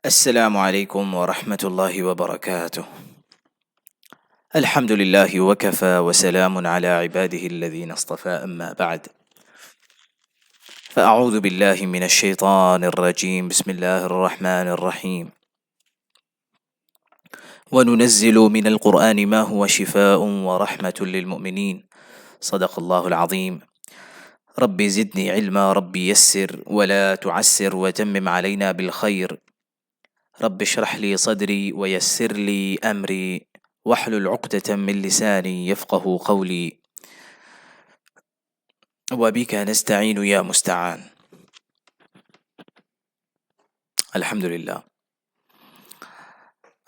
السلام عليكم ورحمة الله وبركاته. الحمد لله وكفى وسلام على عباده الذين اصطفى، أما بعد، فأعوذ بالله من الشيطان الرجيم. بسم الله الرحمن الرحيم. وننزل من القرآن ما هو شفاء ورحمة للمؤمنين. صدق الله العظيم. ربي زدني علما، ربي يسر ولا تعسر وتمم علينا بالخير. رب اشرح لي صدري ويسر لي أمري واحلل عقدة من لساني يفقه قولي وبك نستعين يا مستعان. আলহামদুলিল্লাহ,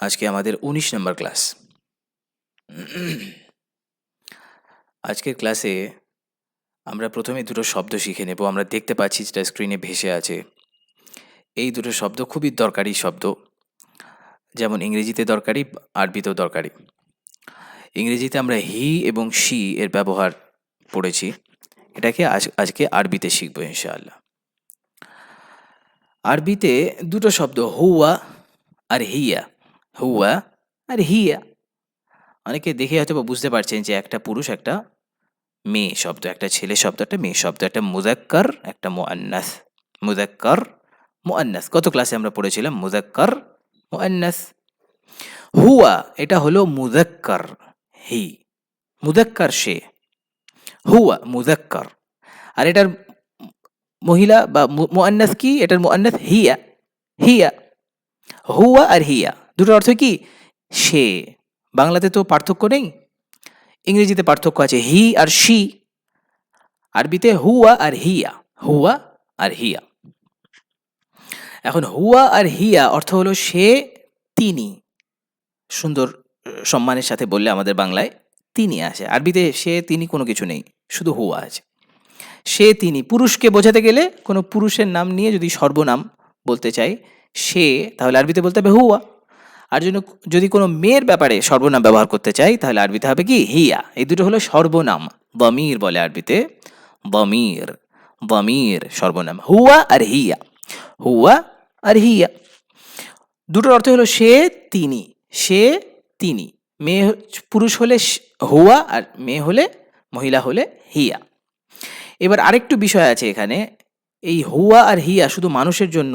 আজকে আমাদের 19 নম্বর ক্লাস। আজকের ক্লাসে আমরা প্রথমে দুটো শব্দ শিখে নেব। আমরা দেখতে পাচ্ছি যেটা স্ক্রিনে ভেসে আছে, এই দুটো শব্দ খুবই দরকারি শব্দ, যেমন ইংরেজিতে দরকারি, আরবিতেও দরকারি। ইংরেজিতে আমরা হি এবং শি এর ব্যবহার পড়েছি, এটাকে আজকে আরবিতে শিখবো ইনশাআল্লাহ। আরবিতে দুটো শব্দ, হুয়া আর হিয়া। হুয়া আর হিয়া, অনেকে দেখে হয়তো বুঝতে পারছেন যে একটা পুরুষ একটা মেয়ে শব্দ, একটা ছেলে শব্দ একটা মেয়ে শব্দ, একটা মুযাক্কার একটা মুআন্নাস। মুযাক্কার মুআন্নাস, গত ক্লাসে আমরা পড়েছিলাম মুযাক্কার মুআন্নাস। হুয়া এটা হলো মুযাক্কার, হি মুযাক্কার সে, হুয়া মুযাক্কার। আর এটার মহিলা বা মুআন্নাস কি? এটার মুআন্নাস হিয়া। হিয়া, হুয়া আর হিয়া দুটোর অর্থ কি? সে। বাংলাতে তো পার্থক্য নেই, ইংরেজিতে পার্থক্য আছে, হি আর শি। আরবিতে হুয়া আর হিয়া, হুয়া আর হিয়া। এখন হুয়া আর হিয়া অর্থ হলো সে, তিনি। সুন্দর সম্মানের সাথে বললে আমাদের বাংলায় তিনি আসে, আরবিতে সে তিনি কোনো কিছু নেই, শুধু হুয়া আছে। সে তিনি পুরুষকে বোঝাতে গেলে কোনো পুরুষের নাম নিয়ে যদি সর্বনাম বলতে চাই সে, তাহলে আরবিতে বলতে হবে হুয়া। আর যদি কোনো মেয়ের ব্যাপারে সর্বনাম ব্যবহার করতে চাই তাহলে আরবিতে হবে কি? হিয়া। এই দুটো হলো সর্বনাম, দমির বলে আরবিতে, দমির। দমির সর্বনাম, হুয়া আর হিয়া। হুয়া আর হিয়া দুটোর অর্থ হলো সে, তিনি। সে, তিনি। মেয়ে পুরুষ হলে হুয়া, আর মেয়ে হলে মহিলা হলে হিয়া। এবার আরেকটু বিষয় আছে এখানে, এই হুয়া আর হিয়া শুধু মানুষের জন্য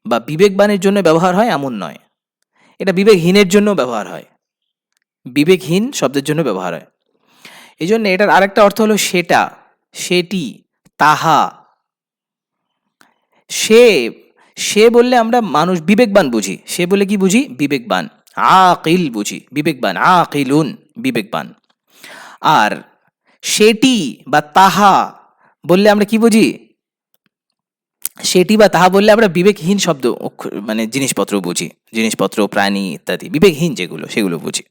বা বিবেকবানের জন্য ব্যবহার হয় এমন নয়, এটা বিবেকহীনের জন্য ব্যবহার হয়, বিবেকহীন শব্দের জন্য ব্যবহার হয়। এই জন্য এটার আরেকটা অর্থ হলো সেটা, সেটি, তাহা। সে, সে বললে আমরা মানুষ বিবেকবান বুঝি, সে বলে কি বুঝি? বিবেকবান। আকিল বুঝি, বিবেকবান, আকিলুন বিবেকবান। আর সেটি বা তাহা বললে আমরা কি বুঝি? সেটি বা তাহা বললে আমরা বিবেকহীন শব্দ, মানে জিনিসপত্র বুঝি, জিনিসপত্র, প্রাণী ইত্যাদি বিবেকহীন যেগুলো, সেগুলো বুঝি।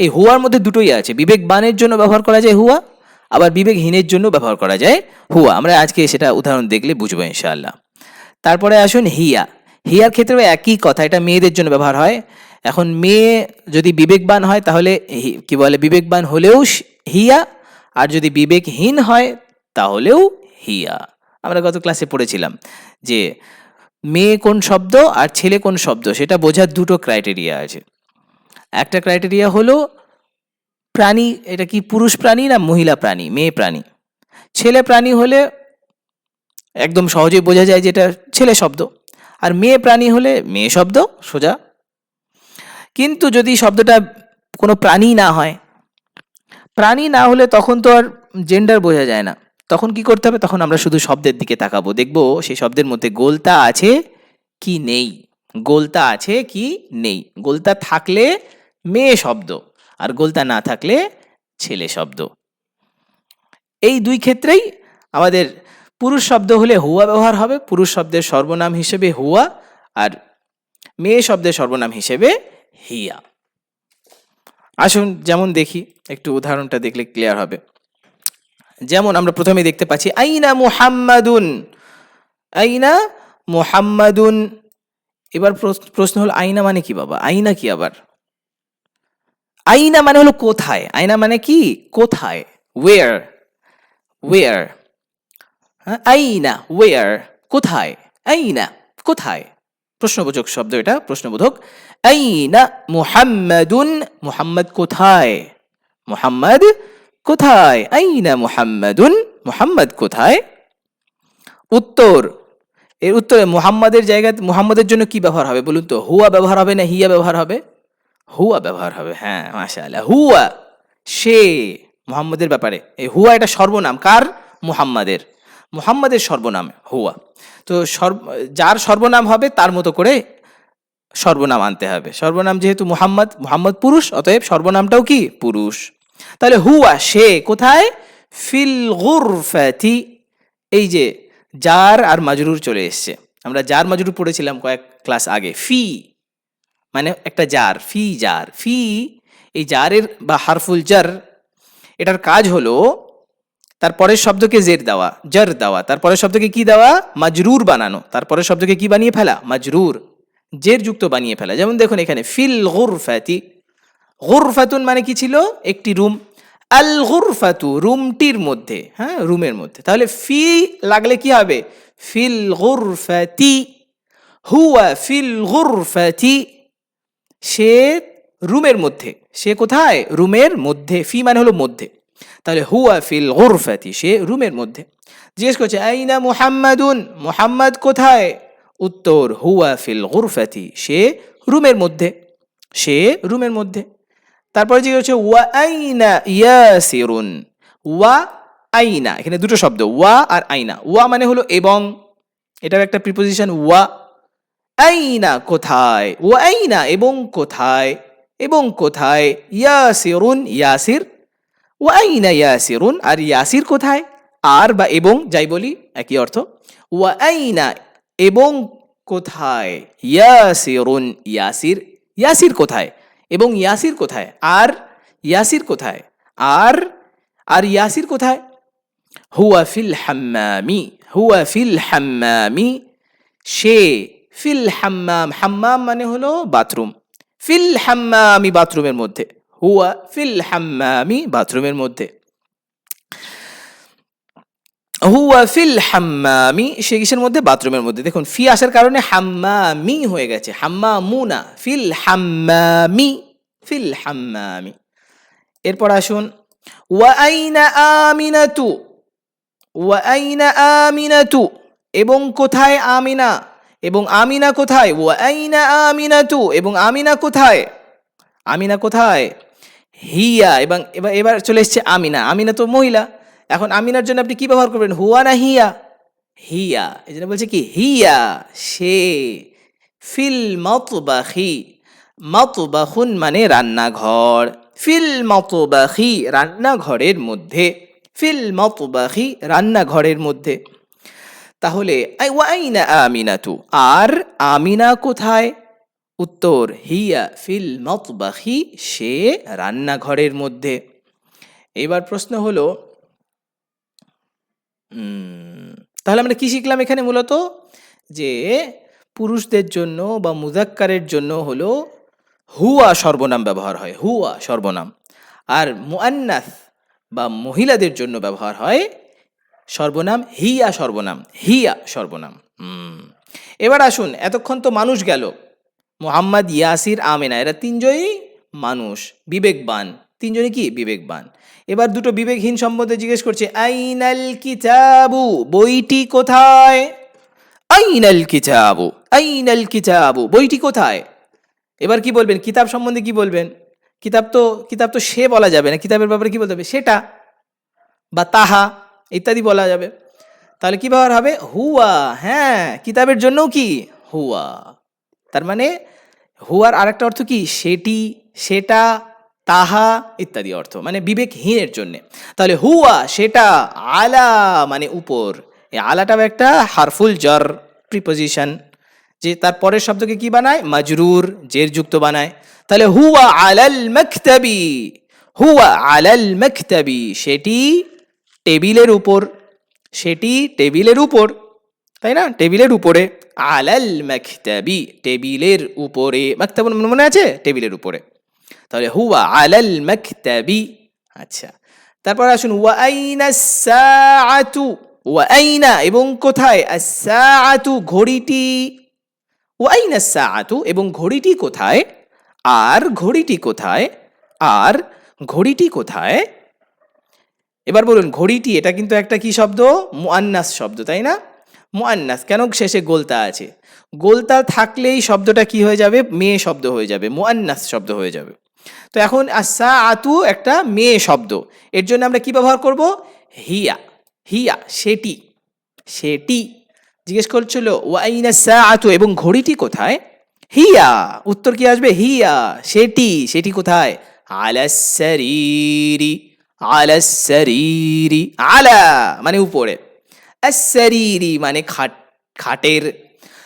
এই হুয়ার মধ্যে দুটোই আছে, বিবেকবানের জন্য ব্যবহার করা যায় হুয়া, আবার বিবেকহীনের জন্য ব্যবহার করা যায় হুয়া। আমরা আজকে সেটা উদাহরণ দেখলে বুঝবো ইনশাআল্লাহ। তারপরে আসুন হিয়া। হিয়ার ক্ষেত্রেও একই কথা, এটা মেয়েদের জন্য ব্যবহার হয়। এখন মেয়ে যদি বিবেকবান হয় তাহলে কি বলে? বিবেকবান হলেও হিয়া, আর যদি বিবেকহীন হয় তাহলেও হিয়া। আমরা গত ক্লাসে পড়েছিলাম যে মেয়ে কোন শব্দ আর ছেলে কোন শব্দ সেটা বোঝার দুটো ক্রাইটেরিয়া আছে। একটা ক্রাইটেরিয়া হলো প্রাণী, এটা কি পুরুষ প্রাণী না মহিলা প্রাণী, মেয়ে প্রাণী। ছেলে প্রাণী হলে একদম সহজেই বোঝা যায় যেটা ছেলে শব্দ, আর মেয়ে প্রাণী হলে মেয়ে শব্দ সোজা। কিন্তু যদি শব্দটা কোনো প্রাণী না হয়, প্রাণী না হলে তখন তো আর জেন্ডার বোঝা যায় না। তখন কি করতে হবে? তখন আমরা শুধু শব্দের দিকে তাকাবো, দেখবো সেই শব্দের মধ্যে গোলতা আছে কি নেই। গোলতা আছে কি নেই। গোলতা থাকলে মেয়ে শব্দ, আর গোলতা না থাকলে ছেলে শব্দ। এই দুই ক্ষেত্রেই আমাদের পুরুষ শব্দ হলে হুয়া ব্যবহার হবে, পুরুষ শব্দের সর্বনাম হিসেবে হুয়া, আর মেয়ে শব্দের সর্বনাম হিসেবে হিয়া। আসুন যেমন দেখি, একটু উদাহরণটা দেখলে ক্লিয়ার হবে। যেমন আমরা প্রথমে দেখতে পাচ্ছি আইনা মুহাম্মাদুন, আইনা মুহাম্মাদুন। এবার প্রশ্ন হলো আইনা মানে কি বাবা? আইনা কি আবার? আইনা মানে হলো কোথায়, আইনা মানে কি? কোথায়, ওয়েয়ার, ওয়েয়ার। আইনা ওয়েয়ার, কোথায়, আইনা কোথায়। প্রশ্নবোধক শব্দ, এটা প্রশ্নবোধক। আইনা মুহাম্মাদুন, মুহাম্মদ কোথায়? মুহাম্মদ কোথায়? আইনা মুহাম্মাদুন, মুহাম্মদ কোথায়? উত্তর, এর উত্তরে মুহাম্মাদের জায়গায় মুহাম্মাদের জন্য কি ব্যবহার হবে বলুন তো? হুয়া ব্যবহার হবে না হিয়া ব্যবহার হবে? হুয়া ব্যবহার হবে। হ্যাঁ, মাশাআল্লাহ। হুয়া, সে, মুহাম্মাদের ব্যাপারে। এই হুয়া এটা সর্বনাম কার? মুহাম্মাদের। মুহাম্মাদের সর্বনাম হুয়া। তো যার সর্বনাম হবে তার মতো করে সর্বনাম আনতে হবে। সর্বনাম যেহেতু মুহাম্মদ, মুহাম্মদ পুরুষ, অতএব সর্বনামটাও কি? পুরুষ। তাহলে হুয়া, সে কোথায়? ফিল গুরফাতি, এই যে জার আর মাজরুর চলে এসছে। আমরা জার মাজরুর পড়েছিলাম কয়েক ক্লাস আগে। ফি মানে একটা জার, ফি জার, ফি এই জারের বা হারফুল জার, এটার কাজ হলো তারপরের শব্দকে জের দেওয়া, জার দেওয়া, তারপরের শব্দকে কি দেওয়া? মাজরুর বানানো, তারপরের শব্দকে কি বানিয়ে ফেলা? মাজরুর, জের যুক্ত বানিয়ে ফেলা। যেমন দেখুন এখানে ফিল গুরফাতি, গুরফাতুন মানে কি ছিল? একটি রুম। আল গুরফাতু, রুমটির মধ্যে, হ্যাঁ রুমের মধ্যে। তাহলে ফি লাগলে কি হবে? ফিল গুরফাতি, হুয়া ফিল গুরফাতি, সে রুমের মধ্যে। সে কোথায়? রুমের মধ্যে। ফি মানে হলো মধ্যে। তাহলে হুয়া ফিল গুরফাতি, সে রুমের মধ্যে। জিজ্ঞেস করছে আইনা মুহাম্মাদুন, মুহাম্মদ কোথায়? উত্তর, হুয়া ফিল গুরফাতি, সে রুমের মধ্যে, সে রুমের মধ্যে। তারপরে জিজ্ঞেস করছে ওয়া আইনা ইয়াসিরুন, ওয়া আইনা, এখানে দুটো শব্দ, ওয়া আর আইনা। ওয়া মানে হলো এবং, এটাও একটা প্রিপোজিশন ওয়া। আইনা কোথায়? ওয়া আইনা এবং কোথায়, এবং কোথায়? ইয়াসিরুন, ইয়াসির। ওয়া আইনা ইয়াসিরুন, আর ইয়াসির কোথায়? আর বা এবং যাই বলি একই অর্থ। ওয়া আইনা এবং কোথায়? ইয়াসিরুন, ইয়াসির, ইয়াসির কোথায়? এবং ইয়াসির কোথায়? আর ইয়াসির কোথায়? আর আর ইয়াসির কোথায়? হুয়া ফিল হাম্মামি, হুয়া ফিল হাম্মামি, সে ফিল হাম্মাম, হাম্মাম মানে হলো বাথরুম। ফিল হাম্মামি, বাথরুমের মধ্যে। হুয়া ফিল হাম্মামি, বাথরুমের মধ্যে। হুয়া ফিল হাম্মামি, সে কিসের মধ্যে? বাথরুমের মধ্যে। দেখুন ফি আসার কারণে হাম্মামি হয়ে গেছে, হাম্মামুনা। Feel হাম্মামি, feel হাম্মামি। এরপর আসুন ওয়া আইনা আমিনাতু, ওয়া আইনা আমিনাতু, এবং কোথায় আমিনা? এবং আমিনা কোথায়? ওয়া আইনা আমিনাতু, এবং আমিনা কোথায়? আমিনা কোথায়? হিয়া, এবং এবার এবার চলে এসছে আমিনা। আমিনা তো মহিলা। এখন আমিনার জন্য আপনি কি ব্যবহার করবেন? হুয়া না হিয়া? হিয়া। এই জন্য বলছে কি হিয়া, সে। ফিল মাতবাখি, মাতবাখুন মানে রান্নাঘর। ফিল মাতবাখি, রান্নাঘরের মধ্যে। ফিল মাতবাখি, রান্নাঘরের মধ্যে। তাহলে ওয়া আইনা আমিনাতু, আর আমিনা কোথায়? উত্তর, হিয়া ফিল মাতবাখি, সে রান্নাঘরের মধ্যে। এবার প্রশ্ন হলো তাহলে আমরা কি শিখলাম এখানে? মূলত যে পুরুষদের জন্য বা মুজাক্কারের জন্য হলো হুয়া সর্বনাম ব্যবহার হয়, হুয়া সর্বনাম। আর মুআন্নাস বা মহিলাদের জন্য ব্যবহার হয় সর্বনাম হিয়া, সর্বনাম হিয়া সর্বনাম। এবার আসুন, এতক্ষণ তো মানুষ গেল, মুহাম্মদ, ইয়াসির, আমেনা, এরা তিনজনই মানুষ, বিবেকবান। তিনজনই কি? বিবেকবান। এবার দুটো বিবেকহীন সম্বন্ধে জিজ্ঞেস করছে আইনাল কিতাবু, বইটি কোথায়? আইনাল কিতাবু, আইনাল কিতাবু, বইটি কোথায়? এবার কি বলবেন? কিতাব সম্বন্ধে কি বলবেন? কিতাব তো সে বলা যাবে না, কিতাবের ব্যাপারে কি বলতে হবে? সেটা বা তাহা ইত্যাদি বলা যাবে। তাহলে কি ব্যবহার হবে? হুয়া। হ্যাঁ, কিতাবের জন্যও কি? হুয়া। তার মানে হুয়ার আরেকটা অর্থ কি? সেটি, সেটা, তাহা ইত্যাদি অর্থ, মানে বিবেকহীনের জন্যে। তাহলে হুয়া সেটা, আলা মানে উপর। এই আলাটাও একটা হারফুল জার প্রিপোজিশন, যে তার পরের শব্দকে কি বানায়? মাজরুর, জের যুক্ত বানায়। তাহলে হুয়া আলাল মাকতাবি, হুয়া আলাল মাকতাবি, সেটি টেবিলের উপর, সেটি টেবিলের উপর, তাই না? টেবিলের উপরে। আলাল মাকতাবি, টেবিলের উপরে। মাকতাব মনে আছে? টেবিলের উপরে। তাহলে হুয়া আলাল মাকতাবি। আচ্ছা, তারপর আসুন ওয়া আইনা সাআতু, ওয়া আইনা এবং কোথায়? আস-সাআতু, ঘড়িটি। ওয়াইনা সাআতু এবং ঘড়িটি কোথায়, আর ঘড়িটি কোথায়, আর ঘড়িটি কোথায়। এবার বলুন ঘড়িটি, এটা কিন্তু একটা কি শব্দ, মুআন্নাস শব্দ, তাই না? মুআন্নাস, কেন শেষে গোলতা আছে, গোলতা থাকলেই শব্দটা কি হয়ে যাবে, মেয়ে শব্দ হয়ে যাবে, মুআন্নাস শব্দ হয়ে যাবে। তো এখন আস-সাআতু একটা মেয়ে শব্দ, এর জন্য আমরা কি ব্যবহার করব, হিয়া, হিয়া সেটি, সেটি। জিজ্ঞেস করছিল ওয়াইনা সাআতু এবং ঘড়িটি কোথায়, হিয়া, উত্তর কি আসবে, হিয়া সেটি, সেটি কোথায়, আলাস সারিরি, আলাস সারিরি, আলা মানে উপরে, আস-সারিরি মানে খাট, খাটের,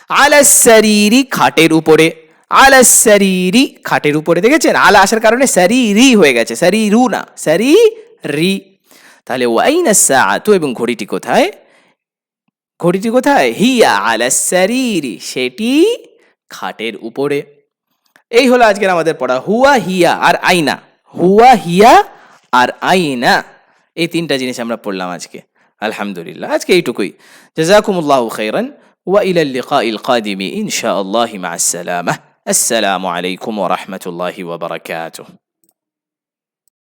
আলাস সারিরি খাটের উপরে, আলাস সারিরি খাটের উপরে, দেখেছেন আলা আসার কারণে সারিরি হয়ে গেছে, সারিরু না, সারিরি। তাহলে ওয়াইনা সাআতু এবং ঘড়িটি কোথায়, ঘড়িটি কোথায়, হিয়া আলাস সারিরি সেটি খাটের উপরে। এই হলো আজকের আমাদের পড়া হুয়া, হিয়া আর আইনা, হুয়া, হিয়া আর আইনা, এই তিনটা জিনিস আমরা পড়লাম আজকে। আলহামদুলিল্লাহ, আজকে এইটুকুই। জাযাকুমুল্লাহু খাইরান ওয়া ইলাল লিকাইল কাদিমি ইনশাআল্লাহি মা'আস সালামাহ। আসসালামু আলাইকুম ওয়া রাহমাতুল্লাহি ওয়া বারাকাতুহু।